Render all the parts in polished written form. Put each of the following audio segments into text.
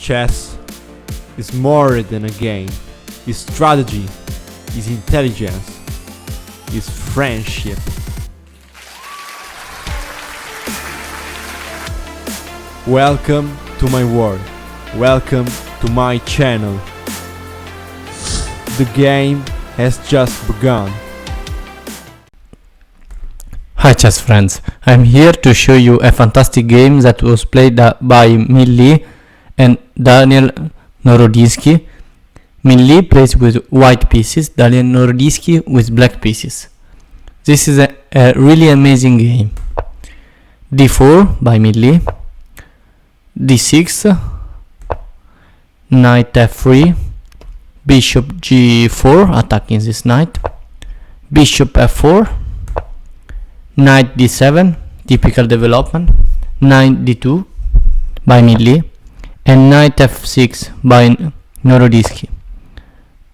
Chess is more than a game. It's strategy, it's intelligence, it's friendship. Welcome to my world. Welcome to my channel. The game has just begun. Hi chess friends, I'm here to show you a fantastic game that was played by Minh and Daniel Naroditsky. Minh plays with white pieces, Daniel Naroditsky with black pieces. This is a really amazing game. d4 by Minh, d6, knight f3, bishop g4 attacking this knight, bishop f4, knight d7, typical development, knight d2 by Minh, and knight f6 by Naroditsky.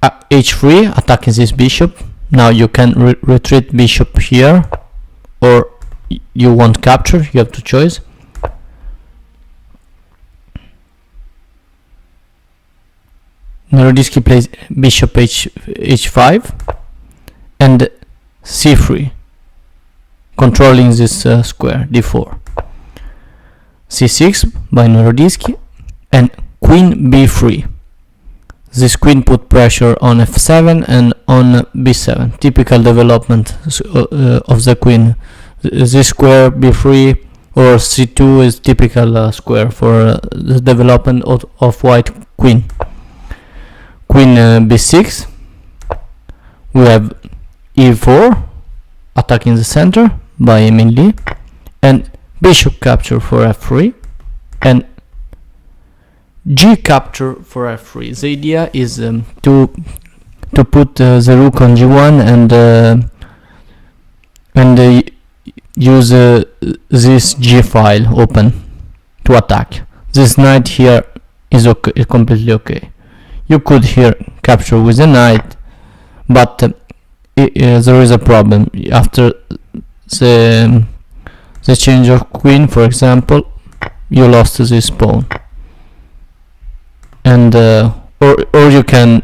h3 attacking this bishop. Now you can retreat bishop here, or you want capture, you have to choose. Naroditsky plays bishop h5 and c3, controlling this square d4. c6 by Naroditsky and queen b3. This queen put pressure on f7 and on b7, typical development of the queen. This square b3 or c2 is typical square for the development of white queen. Queen b6, we have e4 attacking the center by Minh, and bishop capture for f3 and g capture for f3. The idea is to put the rook on g1 and use this g file open to attack. This knight here is okay, completely okay. You could here capture with a knight, but there is a problem. After the change of queen, for example, you lost this pawn, and or you can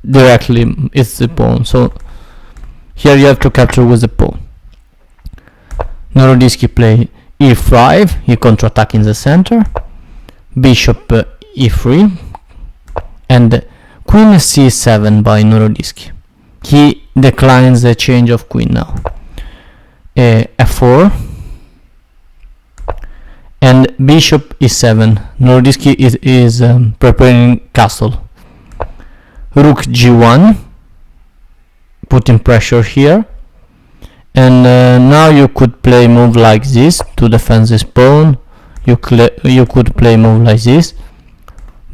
directly it's the pawn. So here you have to capture with the pawn. Naroditsky play e5, he counter-attack in the center, bishop e3, and queen c7 by Naroditsky. He declines the change of queen now. f4 and bishop e7. Naroditsky is preparing castle. Rook g1, putting pressure here, and now you could play move like this to defend this pawn. You could play move like this,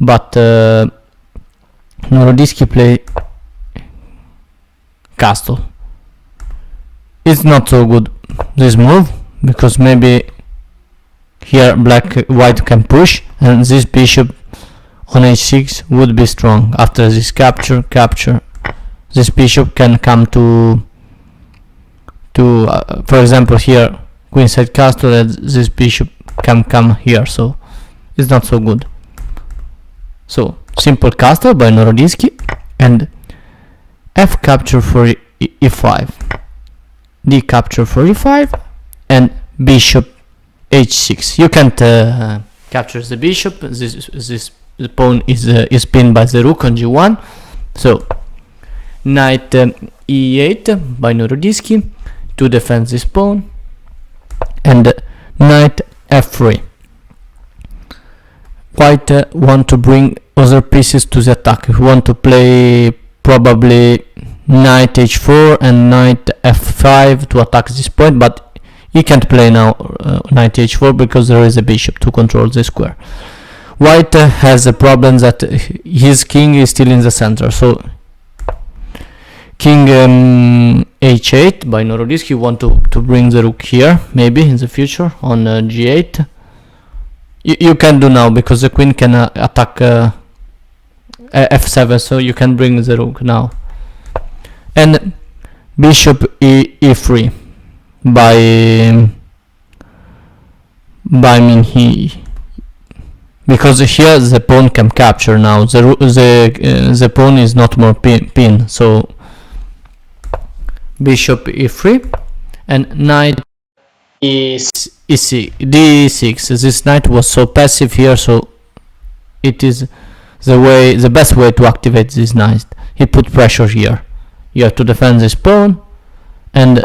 but Naroditsky play castle. It's not so good, this move, because maybe here white can push, and this bishop on h6 would be strong. After this capture, this bishop can come to for example here queenside castle, and this bishop can come here, so it's not so good. So simple castle by Naroditsky, and f capture for e5, d capture for e5, and bishop h6. You can't capture the bishop. This pawn is pinned by the rook on g1. So knight e8 by Naroditsky to defend this pawn, and knight f3. White want to bring other pieces to the attack. We want to play probably knight h4 and knight f5 to attack this point, but he can't play now knight h4 because there is a bishop to control the square. White has a problem that his king is still in the center, so king h8 by Naroditsky want to bring the rook here, maybe in the future on g8. You can do now because the queen can attack f7, so you can bring the rook now. And bishop e3 by Minh. because here the pawn can capture now. The pawn is not more pin, so bishop e3 and knight d6. This knight was so passive here, so it is the best way to activate this knight. He put pressure here. You have to defend this pawn, and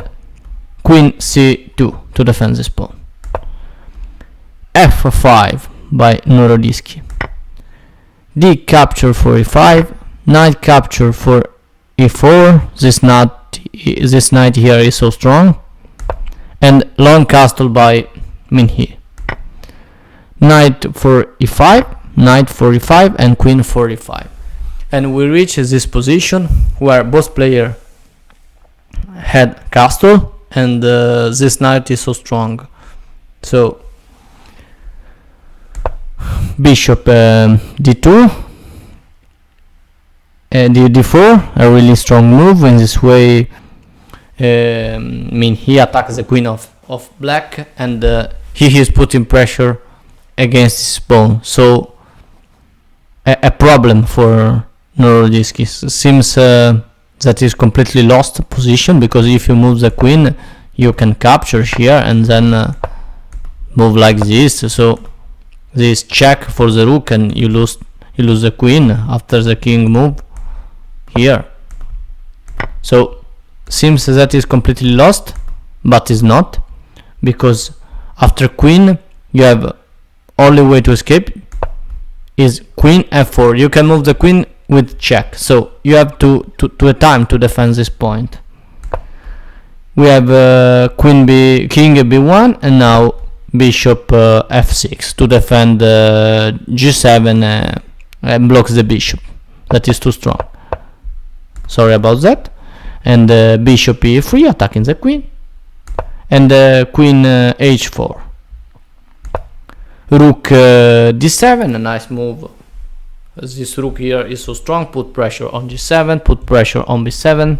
queen c2 to defend this pawn. f5 by Naroditsky. D capture for e5, knight capture for e4. This knight here is so strong, and long castle by Minh. Knight for e5, knight for e5, and queen for e5, and we reach this position where both players had castle, and this knight is so strong. So bishop d2, d4, a really strong move. In this way, he attacks the queen of black, and he is putting pressure against his pawn. So a problem for Naroditsky. Seems that is completely lost position, because if you move the queen, you can capture here and then move like this. So this check for the rook, and you lose the queen after the king move here. So seems that is completely lost, but is not, because after queen you have only way to escape is queen f4. You can move the queen with check, so you have to a time to defend this point. We have king b1, and now bishop f6 to defend g7 and blocks the bishop. That is too strong. Sorry about that. And bishop e3 attacking the queen, and queen h4. Rook d7, a nice move. This rook here is so strong. Put pressure on g7, put pressure on b7,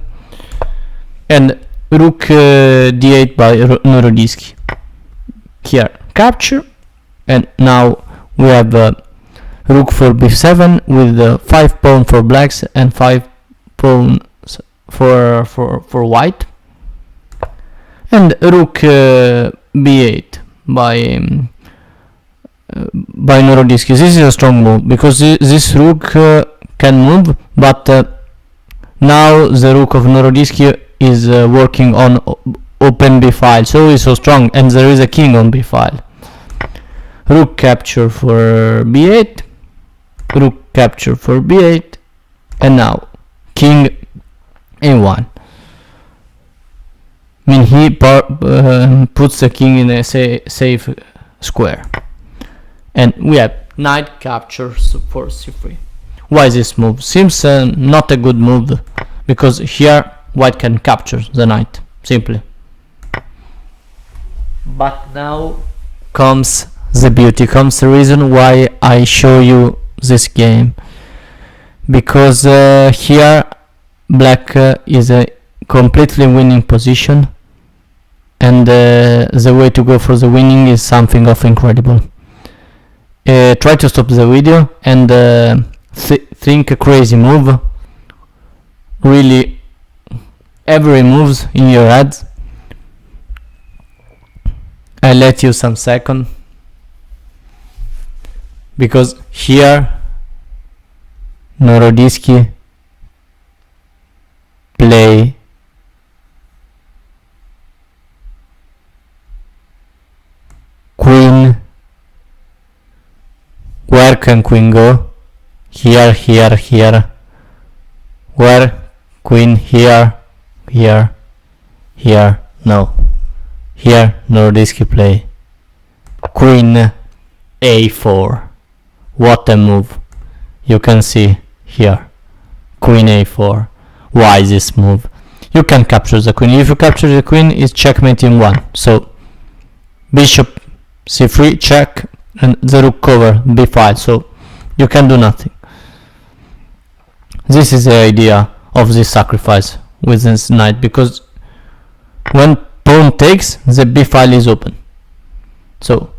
and rook d8 by Naroditsky. Here capture, and now we have rook for b7 with 5 pawn for blacks and 5 pawns for white, and rook b8 by Naroditsky. This is a strong move, because this rook can move, but now the rook of Naroditsky is working on open b file, so it's so strong, and there is a king on b file. Rook capture for b8, rook capture for b8, and now king a1. He puts the king in a safe square, and we have knight captures for c3. Why this move? Seems not a good move, because here white can capture the knight simply. But now comes the beauty, comes the reason why I show you this game, because here black is a completely winning position, and the way to go for the winning is something of incredible. Try to stop the video and think a crazy move. Really, every moves in your head. I let you some second, because here Naroditsky play queen. Where can queen go? Here, here, here. Where queen? Here, here, here. No. Here Naroditsky play queen a4. What a move. You can see here queen a4. Why this move? You can capture the queen. If you capture the queen, it's checkmate in 1. So bishop c3 check, and the rook cover b5, so you can do nothing. This is the idea of this sacrifice with this knight, because when pawn takes, the b file is open. So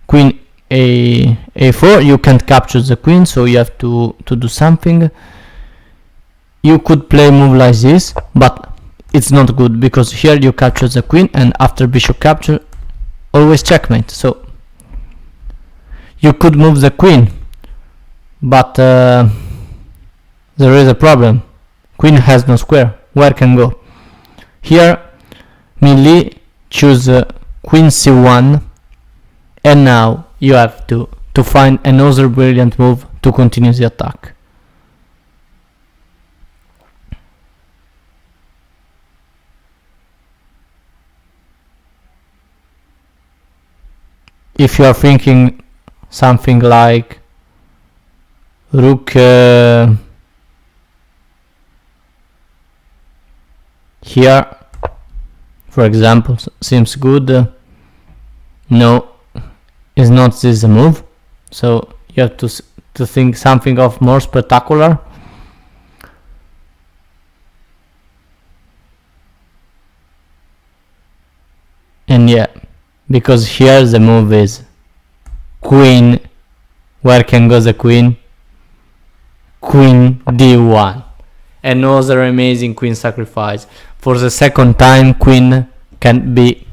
queen a4, you can't capture the queen, so you have to do something. You could play move like this, but it's not good, because here you capture the queen, and after bishop capture always checkmate. So you could move the queen, but there is a problem. Queen has no square. Where can go? Here Min choose queen c1, and now you have to find another brilliant move to continue the attack. If you are thinking something like rook here, for example, seems good. No, is not this the move, so you have to think something of more spectacular. And yeah, because here the move is queen. Where can go the queen? Queen d1. Another amazing queen sacrifice. For the second time, queen can't be,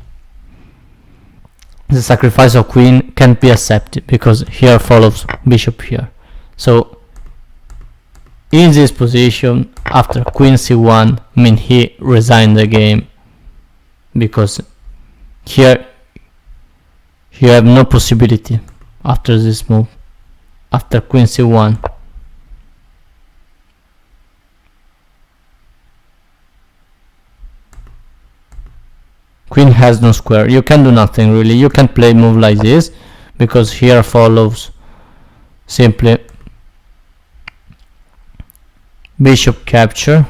the sacrifice of queen can't be accepted, because here follows bishop here. So in this position, after queen c1, he resigned the game, because here you have no possibility after this move, after queen c1. Queen has no square. You can do nothing really. You can play move like this, because here follows simply bishop capture,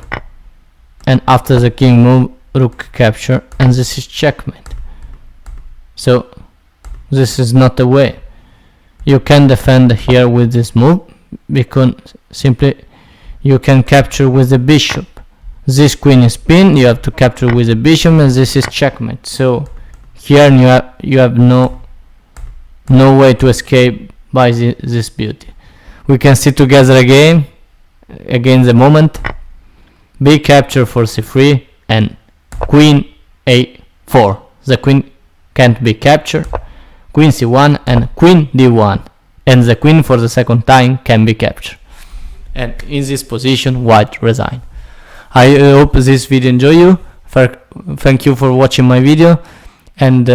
and after the king move, rook capture, and this is checkmate. So this is not the way. You can defend here with this move, because simply you can capture with the bishop. This queen is pinned, you have to capture with the bishop, and this is checkmate. So here you have no way to escape by this beauty. We can see together again the moment. B capture for c3 and queen a4. The queen can't be captured. Queen c1 and queen d1, and the queen for the second time can be captured. And in this position, white resign. I hope this video enjoy you. Thank you for watching my video, and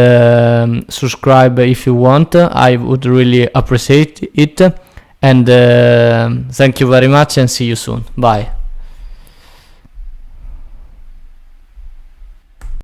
subscribe if you want. I would really appreciate it. And thank you very much, and see you soon. Bye.